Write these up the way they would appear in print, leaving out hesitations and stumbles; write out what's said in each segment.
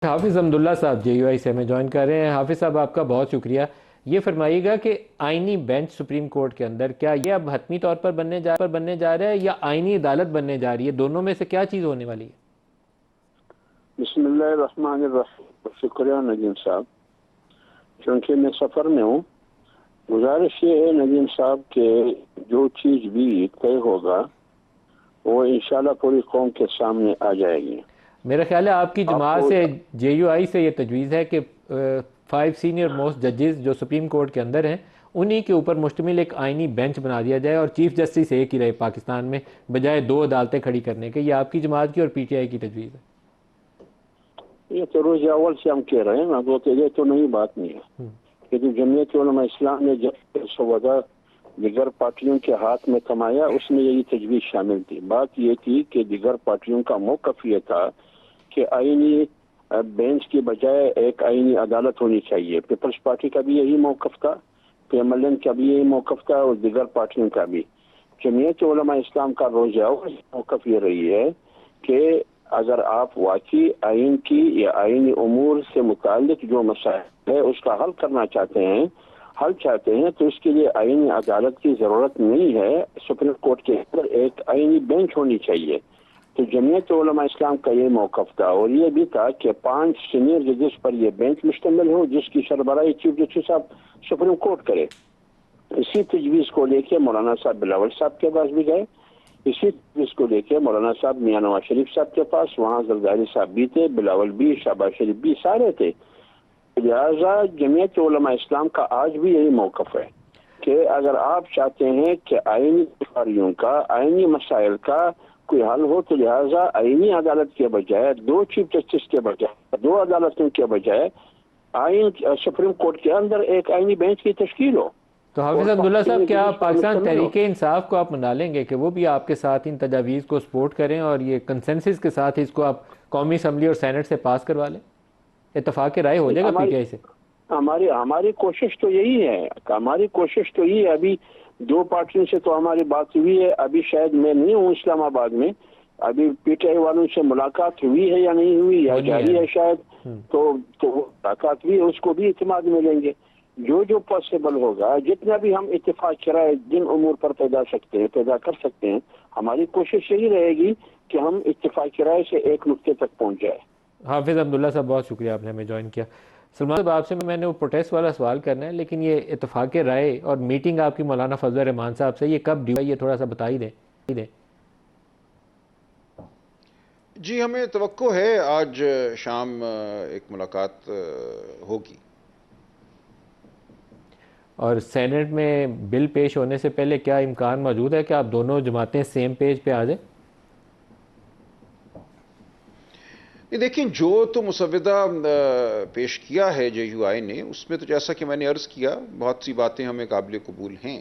حافظ حمداللہ صاحب JUI سے ہمیں جوائن کر رہے ہیں۔ حافظ صاحب آپ کا بہت شکریہ۔ یہ فرمائیے گا کہ آئینی بینچ سپریم کورٹ کے اندر کیا یہ اب حتمی طور پر بننے جا رہا ہے یا آئینی عدالت بننے جا رہی ہے؟ دونوں میں سے کیا چیز ہونے والی ہے؟ بسم اللہ الرحمن الرحیم۔ شکریہ ندیم صاحب، چونکہ میں سفر میں ہوں، گزارش یہ ہے ندیم صاحب کہ جو چیز بھی طے ہوگا وہ انشاءاللہ پوری قوم کے سامنے آ جائے گی۔ میرا خیال ہے آپ کی جماعت سے JUI سے یہ تجویز ہے کہ 5 سینئر موسٹ ججز جو سپریم کورٹ کے اندر ہیں انہی کے اوپر مشتمل ایک آئینی بینچ بنا دیا جائے اور چیف جسٹس ایک ہی رہے پاکستان میں، بجائے 2 عدالتیں کھڑی کرنے کے۔ یہ آپ کی جماعت کی اور PTI کی تجویز ہے؟ یہ تو روز اول سے ہم کہہ رہے ہیں نا، یہ تو نئی بات نہیں ہے کہ جو جمعیت علماء اسلام نے جب سودا دیگر پارٹیوں کے ہاتھ میں کمایا اس میں یہی تجویز شامل تھی۔ بات یہ تھی کہ دیگر پارٹیوں کا موقف یہ تھا کہ آئینی بینچ کی بجائے ایک آئینی عدالت ہونی چاہیے۔ پیپلز پارٹی کا بھی یہی موقف تھا، PMLN کا بھی یہی موقف تھا اور دیگر پارٹیوں کا بھی۔ جمعیت علماء اسلام کا روز اول موقف یہ رہی ہے کہ اگر آپ واقعی آئین کی یا آئینی امور سے متعلق جو مسائل ہے اس کا حل کرنا چاہتے ہیں تو اس کے لیے آئینی عدالت کی ضرورت نہیں ہے، سپریم کورٹ کے اندر ایک آئینی بینچ ہونی چاہیے۔ تو جمعیت علماء اسلام کا یہ موقف تھا اور یہ بھی تھا کہ 5 سینئر ججز پر یہ بینچ مشتمل ہو جس کی سربراہی چیف جسٹس صاحب سپریم کورٹ کرے۔ اسی تجویز کو لے کے مولانا صاحب بلاول صاحب کے پاس بھی گئے، اسی تجویز کو لے کے مولانا صاحب میاں نواز شریف صاحب کے پاس، وہاں زرداری صاحب بھی تھے، بلاول بھی، شہباز شریف بھی، سارے تھے۔ لہٰذا جمعیت علماء اسلام کا آج بھی یہی موقف ہے کہ اگر آپ چاہتے ہیں کہ آئینی دشواریوں کا، آئینی مسائل کا کوئی حل ہو تو لہٰذا آئینی عدالت کے بجائے 2 چیف جسٹس کے بجائے 2 عدالتوں کے بجائے سپریم کورٹ کے اندر ایک آئینی بینچ کی تشکیل ہو۔ تو حافظ حمداللہ صاحب کیا پاکستان تحریک انصاف کو آپ منا لیں گے کہ وہ بھی آپ کے ساتھ ان تجاویز کو سپورٹ کریں اور یہ کنسنسس کے ساتھ اس کو آپ قومی اسمبلی اور سینٹ سے پاس کروا لیں؟ اتفاق رائے ہو جائے گا PTI سے؟ ہماری کوشش تو یہی ہے، ابھی 2 پارٹیوں سے تو ہماری بات ہوئی ہے، ابھی شاید میں نہیں ہوں اسلام آباد میں، ابھی PTI والوں سے ملاقات ہوئی ہے یا نہیں ہوئی یا جاری ہے شاید، تو وہ ملاقات ہوئی ہے، اس کو بھی اعتماد ملیں گے۔ جو پاسبل ہوگا، جتنا بھی ہم اتفاق کرائے جن امور پر پیدا کر سکتے ہیں، ہماری کوشش یہی رہے گی کہ ہم اتفاق کرائے سے ایک نقطے تک پہنچ جائے۔ حافظ حمداللہ صاحب بہت شکریہ، آپ نے ہمیں جوائن کیا۔ سلمان صاحب آپ سے میں نے وہ پروٹیسٹ والا سوال کرنا ہے، لیکن یہ اتفاق رائے اور میٹنگ آپ کی مولانا فضل الرحمان صاحب سے یہ کب ڈیو ہے، یہ تھوڑا سا بتا ہی دیں۔ جی ہمیں توقع ہے آج شام ایک ملاقات ہوگی۔ اور سینٹ میں بل پیش ہونے سے پہلے کیا امکان موجود ہے کہ آپ دونوں جماعتیں سیم پیج پہ آ جائیں؟ دیکھیں، جو تو مسودہ پیش کیا ہے JUI نے، اس میں تو جیسا کہ میں نے عرض کیا بہت سی باتیں ہمیں قابل قبول ہیں،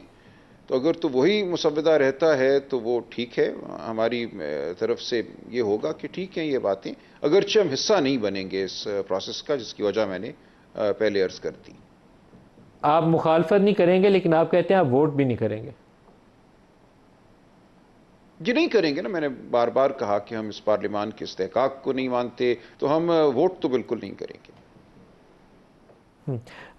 تو اگر تو وہی مسودہ رہتا ہے تو وہ ٹھیک ہے، ہماری طرف سے یہ ہوگا کہ ٹھیک ہیں یہ باتیں، اگرچہ ہم حصہ نہیں بنیں گے اس پروسیس کا، جس کی وجہ میں نے پہلے عرض کر دی۔ آپ مخالفت نہیں کریں گے لیکن آپ کہتے ہیں آپ ووٹ بھی نہیں کریں گے؟ جی نہیں کریں گے نا، میں نے بار بار کہا کہ ہم اس پارلیمان کے استحقاق کو نہیں مانتے، تو ہم ووٹ تو بالکل نہیں کریں گے۔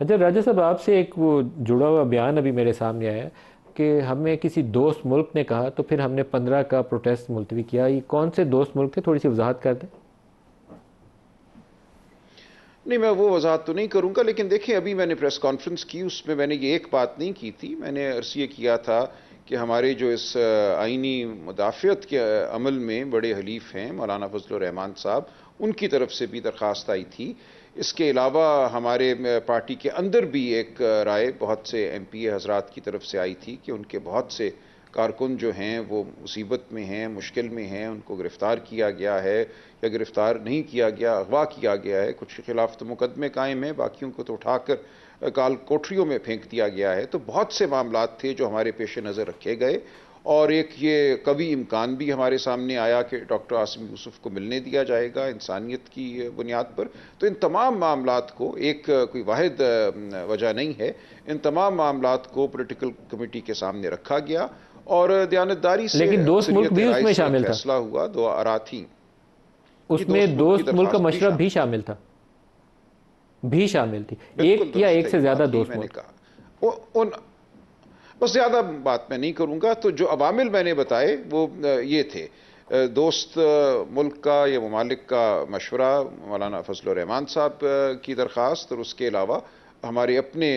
اچھا راجہ صاحب، آپ سے ایک وہ جڑا ہوا بیان ابھی میرے سامنے آیا کہ ہمیں کسی دوست ملک نے کہا تو پھر ہم نے 15 کا پروٹیسٹ ملتوی کیا۔ یہ کون سے دوست ملک تھے؟ تھوڑی سی وضاحت کر دیں۔ نہیں، میں وہ وضاحت تو نہیں کروں گا، لیکن دیکھیں ابھی میں نے پریس کانفرنس کی، اس میں نے یہ ایک بات نہیں کی تھی، میں نے عرض یہ کیا تھا کہ ہمارے جو اس آئینی مدافعت کے عمل میں بڑے حلیف ہیں مولانا فضل الرحمان صاحب، ان کی طرف سے بھی درخواست آئی تھی۔ اس کے علاوہ ہمارے پارٹی کے اندر بھی ایک رائے بہت سے MP حضرات کی طرف سے آئی تھی کہ ان کے بہت سے کارکن جو ہیں وہ مصیبت میں ہیں، مشکل میں ہیں، ان کو گرفتار کیا گیا ہے یا گرفتار نہیں کیا گیا، اغوا کیا گیا ہے، کچھ کے خلاف تو مقدمے قائم ہیں، باقیوں کو تو اٹھا کر کال کوٹریوں میں پھینک دیا گیا ہے۔ تو بہت سے معاملات تھے جو ہمارے پیش نظر رکھے گئے، اور ایک یہ قوی امکان بھی ہمارے سامنے آیا کہ ڈاکٹر عاصم یوسف کو ملنے دیا جائے گا انسانیت کی بنیاد پر۔ تو ان تمام معاملات کو، ایک کوئی واحد وجہ نہیں ہے، ان تمام معاملات کو پولیٹیکل کمیٹی کے سامنے رکھا گیا اور دیانتداری سے لیکن دوست ملک بھی اس میں ایک شامل تھا، فیصلہ ہوا، 2 آرا تھیں۔ اس میں دوست ملک کا مشرف بھی شامل تھا۔ بھی شامل تھی، ایک یا ایک سے زیادہ دوست میں نے ملک. کہا بس زیادہ بات میں نہیں کروں گا. تو جو عوامل میں نے بتائے وہ یہ تھے: دوست ملک کا یا ممالک کا مشورہ، مولانا فضل الرحمان صاحب کی درخواست، اور اس کے علاوہ ہمارے اپنے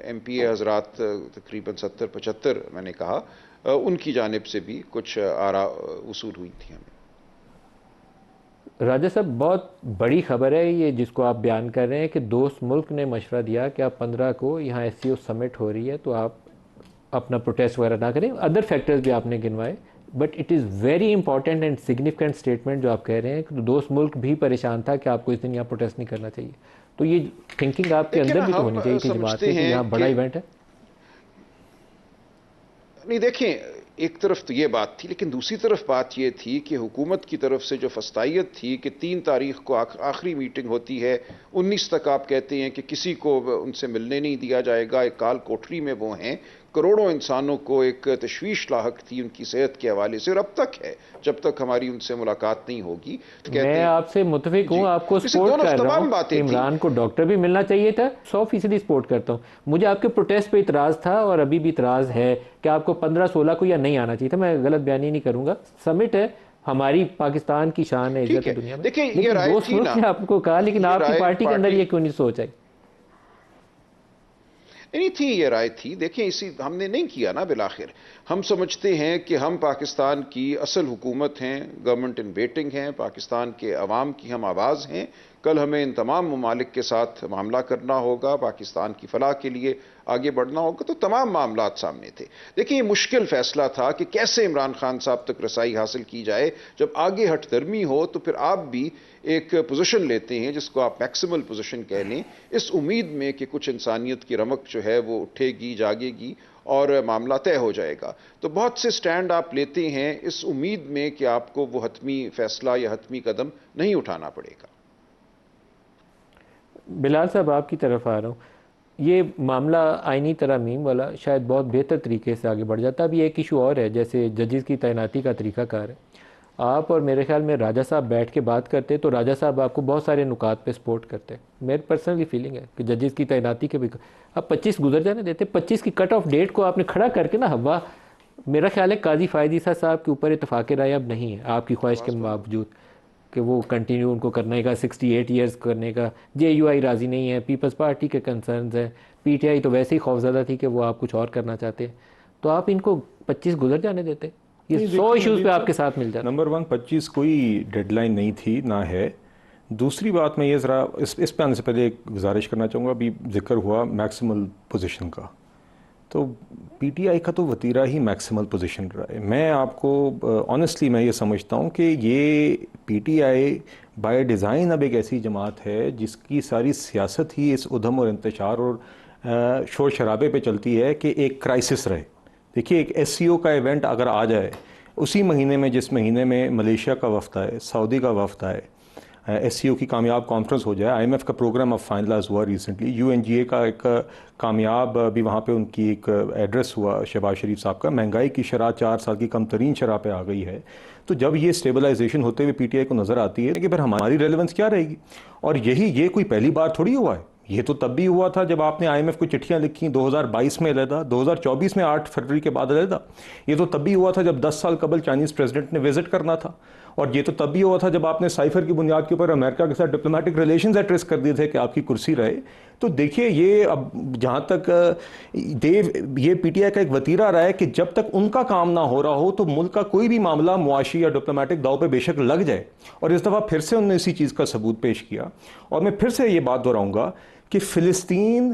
ایم پی اے حضرات تقریباً 70-75 میں نے کہا، ان کی جانب سے بھی کچھ آراء وصول ہوئی تھی ہمیں. راجہ صاحب، بہت بڑی خبر ہے یہ جس کو آپ بیان کر رہے ہیں کہ دوست ملک نے مشورہ دیا کہ آپ 15 کو یہاں ایس سی او سمٹ ہو رہی ہے تو آپ اپنا پروٹیسٹ وغیرہ نہ کریں. ادر فیکٹرز بھی آپ نے گنوائے، but it is very important and significant statement جو آپ کہہ رہے ہیں کہ دوست ملک بھی پریشان تھا کہ آپ کو اس دن یہاں پروٹیسٹ نہیں کرنا چاہیے. تو یہ تھنکنگ آپ کے اندر بھی تو ہونی چاہیے تھی جماعت کے کہ یہاں بڑا ایونٹ ہے. نہیں دیکھیں، ایک طرف تو یہ بات تھی، لیکن دوسری طرف بات یہ تھی کہ حکومت کی طرف سے جو فسطائیت تھی کہ 3 تاریخ کو آخری میٹنگ ہوتی ہے، 19 تک آپ کہتے ہیں کہ کسی کو ان سے ملنے نہیں دیا جائے گا، ایک کال کوٹری میں وہ ہیں. کروڑوں انسانوں کو ایک تشویش لاحق تھی ان کی صحت کے حوالے سے، اور اب تک ہے جب تک ہماری ان سے ملاقات نہیں ہوگی. میں آپ سے متفق ہوں، آپ کو سپورٹ کر رہا ہوں. عمران کو ڈاکٹر بھی ملنا چاہیے تھا، 100% سپورٹ کرتا ہوں. مجھے آپ کے پروٹیسٹ پہ اعتراض تھا اور ابھی بھی اعتراض ہے کہ آپ کو 15-16 کو یا نہیں آنا چاہیے تھا. میں غلط بیانی نہیں کروں گا، سمٹ ہے، ہماری پاکستان کی شان ہے، عزت ہے دنیا میں. دیکھیں یہ رائے دوست تھی ملک نے آپ کو کہا، لیکن آپ کی پارٹی کے اندر یہ کیوں نہیں سوچ آئی؟ نہیں تھی یہ رائے تھی. دیکھیں اسی ہم نے نہیں کیا نا. بالآخر ہم سمجھتے ہیں کہ ہم پاکستان کی اصل حکومت ہیں، گورنمنٹ ان ویٹنگ ہیں، پاکستان کے عوام کی ہم آواز ہیں. کل ہمیں ان تمام ممالک کے ساتھ معاملہ کرنا ہوگا، پاکستان کی فلاح کے لیے آگے بڑھنا ہوگا. تو تمام معاملات سامنے تھے. دیکھیں یہ مشکل فیصلہ تھا کہ کیسے عمران خان صاحب تک رسائی حاصل کی جائے. جب آگے ہٹ درمی ہو تو پھر آپ بھی ایک پوزیشن لیتے ہیں جس کو آپ میکسیمل پوزیشن کہہ لیں، اس امید میں کہ کچھ انسانیت کی رمق جو ہے وہ اٹھے گی، جاگے گی اور معاملہ طے ہو جائے گا. تو بہت سے سٹینڈ آپ لیتے ہیں اس امید میں کہ آپ کو وہ حتمی فیصلہ یا حتمی قدم نہیں اٹھانا پڑے گا. بلال صاحب، آپ کی طرف آ رہا ہوں. یہ معاملہ آئینی ترامیم والا شاید بہت بہتر طریقے سے آگے بڑھ جاتا. ابھی ایک ایشو اور ہے، جیسے ججز کی تعیناتی کا طریقہ کار ہے. آپ اور میرے خیال میں راجہ صاحب بیٹھ کے بات کرتے تو راجہ صاحب آپ کو بہت سارے نکات پہ سپورٹ کرتے. میری پرسنلی فیلنگ ہے کہ ججز کی تعیناتی کے بھی آپ 25 گزر جانے دیتے. 25 کی کٹ آف ڈیٹ کو آپ نے کھڑا کر کے نا ہوا. میرا خیال ہے قاضی فائد عیسیٰ صاحب کے اوپر اتفاق رائے اب نہیں ہے آپ کی خواہش کے باوجود کہ وہ کنٹینیو ان کو کرنے کا 68 ایئرز کرنے کا. جے یو آئی راضی نہیں ہے، پیپلز پارٹی کے کنسرنز ہیں، پی ٹی آئی تو ویسے ہی خوفزدہ تھی کہ وہ آپ کچھ اور کرنا چاہتے ہیں. تو آپ ان کو 25 گزر جانے دیتے؟ یہ 100 ایشوز پہ آپ کے ساتھ مل جاتے. نمبر 1، 25 کوئی ڈیڈ لائن نہیں تھی، نہ ہے. دوسری بات میں یہ ذرا اس پہ آنے سے پہلے ایک گزارش کرنا چاہوں گا. ابھی ذکر ہوا میکسیمل پوزیشن کا، تو پی ٹی آئی کا تو وتیرہ ہی میکسیمل پوزیشن رہا ہے. میں آپ کو آنیسٹلی میں یہ سمجھتا ہوں کہ یہ P T I by design اب ایک ایسی جماعت ہے جس کی ساری سیاست ہی اس ادھم اور انتشار اور شور شرابے پہ چلتی ہے کہ ایک کرائسس رہے. دیکھیے ایک ایس سی او کا ایونٹ اگر آ جائے اسی مہینے میں جس مہینے میں ملیشیا کا وفد آئے، سعودی کا وفد آئے، ایس سی او کی کامیاب کانفرنس ہو جائے، آئی ایم ایف کا پروگرام اب فائنلائز ہوا ریسنٹلی، یو این جی اے کا ایک کامیاب بھی وہاں پہ ان کی ایک ایڈریس ہوا شہباز شریف صاحب کا، مہنگائی کی شرح 4 سال کی کم ترین شرح پہ آ گئی ہے. تو جب یہ اسٹیبلائزیشن ہوتے ہوئے پی ٹی آئی کو نظر آتی ہے کہ پھر ہماری ریلیونس کیا رہے گی. اور یہ کوئی پہلی بار تھوڑی ہوا ہے، یہ تو تب بھی ہوا تھا جب آپ نے آئی ایم ایف کو چٹھیاں لکھی 2022 میں علیحدہ، 2024 میں 8 فروری کے بعد علیحدہ. یہ تو تب بھی ہوا تھا جب 10 سال قبل چائنیز پریزیڈنٹ نے وزٹ کرنا تھا. اور یہ تو تب بھی ہوا تھا جب آپ نے سائفر کی بنیاد کے اوپر امریکہ کے ساتھ ڈپلومیٹک ریلیشنز ایٹ رسک کر دیے تھے کہ آپ کی کرسی رہے. تو دیکھیے یہ اب جہاں تک یہ پی ٹی آئی کا ایک وتیرہ رہا ہے کہ جب تک ان کا کام نہ ہو رہا ہو تو ملک کا کوئی بھی معاملہ معاشی یا ڈپلومیٹک داؤ پہ بے شک لگ جائے. اور اس دفعہ پھر سے انہوں نے اسی چیز کا ثبوت پیش کیا. اور میں پھر سے یہ بات دہراؤں گا کہ فلسطین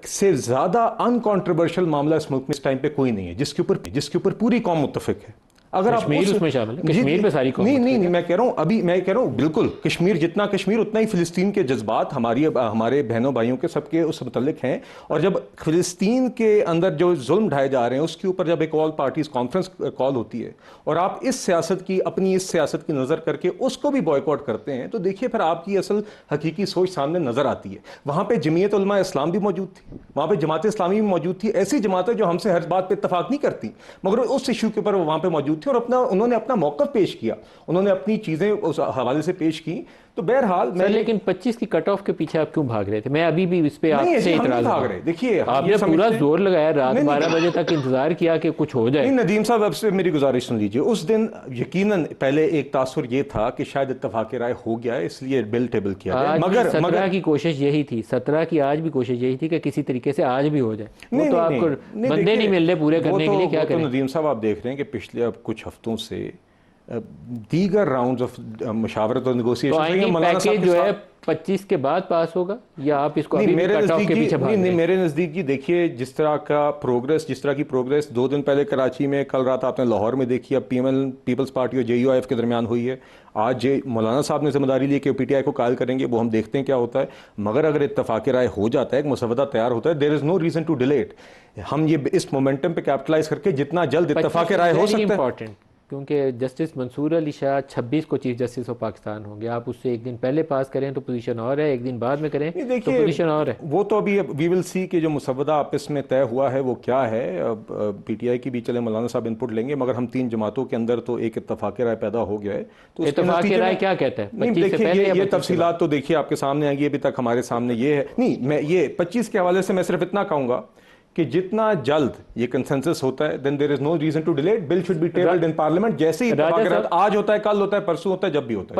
سے زیادہ ان کانٹروورشل معاملہ اس ملک میں اس ٹائم پہ کوئی نہیں ہے جس کے اوپر پوری قوم متفق ہے. اگر آپ کشمیر اس میں شامل ہے، کشمیر پہ ساری قوم نہیں میں کہہ رہا ہوں بالکل کشمیر جتنا کشمیر اتنا ہی فلسطین کے جذبات ہمارے بہنوں بھائیوں کے سب کے اس متعلق ہیں. اور جب فلسطین کے اندر جو ظلم ڈھائے جا رہے ہیں اس کے اوپر جب ایک آل پارٹیز کانفرنس کال ہوتی ہے اور آپ اپنی اس سیاست کی نظر کر کے اس کو بھی بوائکاٹ کرتے ہیں تو دیکھیے پھر آپ کی اصل حقیقی سوچ سامنے نظر آتی ہے. وہاں پہ جمعیت علماء اسلام بھی موجود تھی، وہاں پہ جماعت اسلامی بھی موجود تھی، ایسی جماعتیں جو ہم سے ہر بات پہ اتفاق نہیں کرتی مگر اس ایشو کے اوپر وہ وہاں پہ موجود تھی اور انہوں نے اپنا موقف پیش کیا، انہوں نے اپنی چیزیں اس حوالے سے پیش کی. تو بہرحال سر لیکن 25 کی کٹ آف کے پیچھے آپ کیوں بھاگ رہے تھے؟ میں ابھی بھی اس پہ آپ سے اعتراض بھاگ رہے. دیکھیے آپ نے پورا زور لگایا، رات 12 بجے تک انتظار کیا کہ کچھ ہو جائے. نہیں ندیم صاحب اب سے میری گزارش سن لیجئے. اس دن یقیناً پہلے ایک تاثر یہ تھا کہ شاید اتفاق رائے ہو گیا ہے اس لیے بل ٹیبل کیا گیا، مگر 17 کی کوشش یہی تھی، 17 کی آج بھی کوشش یہی تھی کہ کسی طریقے سے آج بھی ہو جائے. وہ تو آپ کو بندے نہیں مل رہے پورے کرنے کے لیے، کیا کریں؟ ندیم صاحب آپ دیکھ رہے ہیں کہ پچھلے اب کچھ ہفتوں سے دیگر راؤنڈز آف مشاورت اور نیگوسیشن پیکیج جو ہے 25 کے بعد پاس ہوگا یا آپ اس کو ابھی کٹ آف کے پیچھے بھاگ رہے ہیں؟ میرے نزدیک جی دیکھیے جس طرح کی پروگریس 2 دن پہلے کراچی میں، کل رات آپ نے لاہور میں دیکھی، اب پیپلز پارٹی اور JUIF کے درمیان ہوئی ہے. آج مولانا صاحب نے ذمہ داری لی کہ PTI کو قائل کریں گے، وہ ہم دیکھتے ہیں کیا ہوتا ہے. مگر اگر اتفاق رائے ہو جاتا ہے، ایک مسودہ تیار ہوتا ہے، there is no reason to delay it. ہم یہ اس مومنٹم پہ کیپٹلائز کر کے جتنا جلد اتفاق رائے ہو سکتا ہے. کیونکہ جسٹس منصور علی شاہ 26 کو چیف جسٹس آف پاکستان ہوں گے. آپ اس سے ایک دن پہلے پاس کریں تو پوزیشن اور ہے، ایک دن بعد میں کریں تو پوزیشن اور ہے. وہ تو ابھی وی ول سی کہ جو مسودہ آپس میں طے ہوا ہے وہ کیا ہے. PTI کی بھی چلے مولانا صاحب ان پٹ لیں گے، مگر ہم 3 جماعتوں کے اندر تو ایک اتفاق رائے پیدا ہو گیا ہے. تو اتفاق رائے کیا کہتا ہے؟ دیکھیے یہ تفصیلات تو دیکھیے آپ کے سامنے آئیں گی، ابھی تک ہمارے سامنے یہ ہے نہیں. میں یہ 25 کے حوالے سے میں صرف اتنا کہوں گا کہ جتنا جلد یہ کنسنسس ہوتا ہے then there is no reason to delay it. Bill should be tabled in parliament. جیسے ہی اتفاق رائے آج ہوتا ہے، کل ہوتا ہے، پرسوں ہوتا ہے، جب بھی ہوتا ہے.